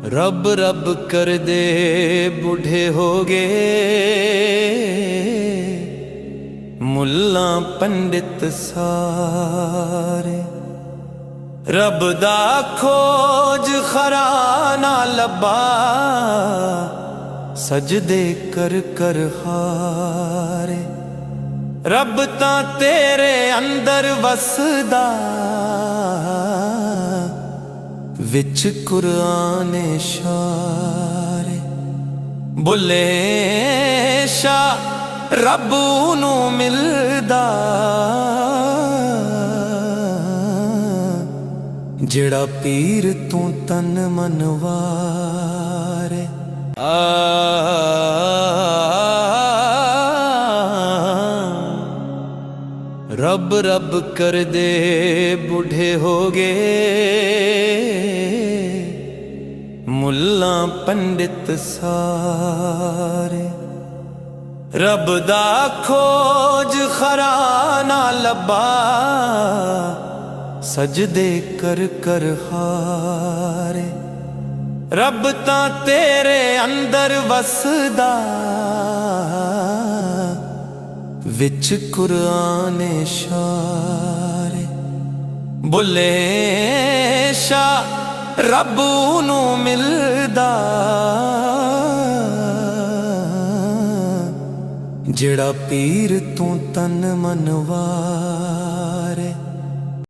रब रब कर दे बूढ़े हो गए मुल्ला पंडित सारे। रब दा खोज खरा ना लब्बा सजदे कर कर हारे। रब तां तेरे अंदर वसदा विच कुरान शारे। बुले शाह रब नू मिलदा जिहड़ा पीर तू तन मनवारे। रब रब कर दे बूढ़े हो गए मुल्ला पंडित सारे। रब दा खोज खरा ना लब्बा सजदे कर कर हारे। रब तां तेरे अंदर वसदा विच कुरान शारे। बुले शाह रब नू मिलदा जिहड़ा पीर तू तन मनवा।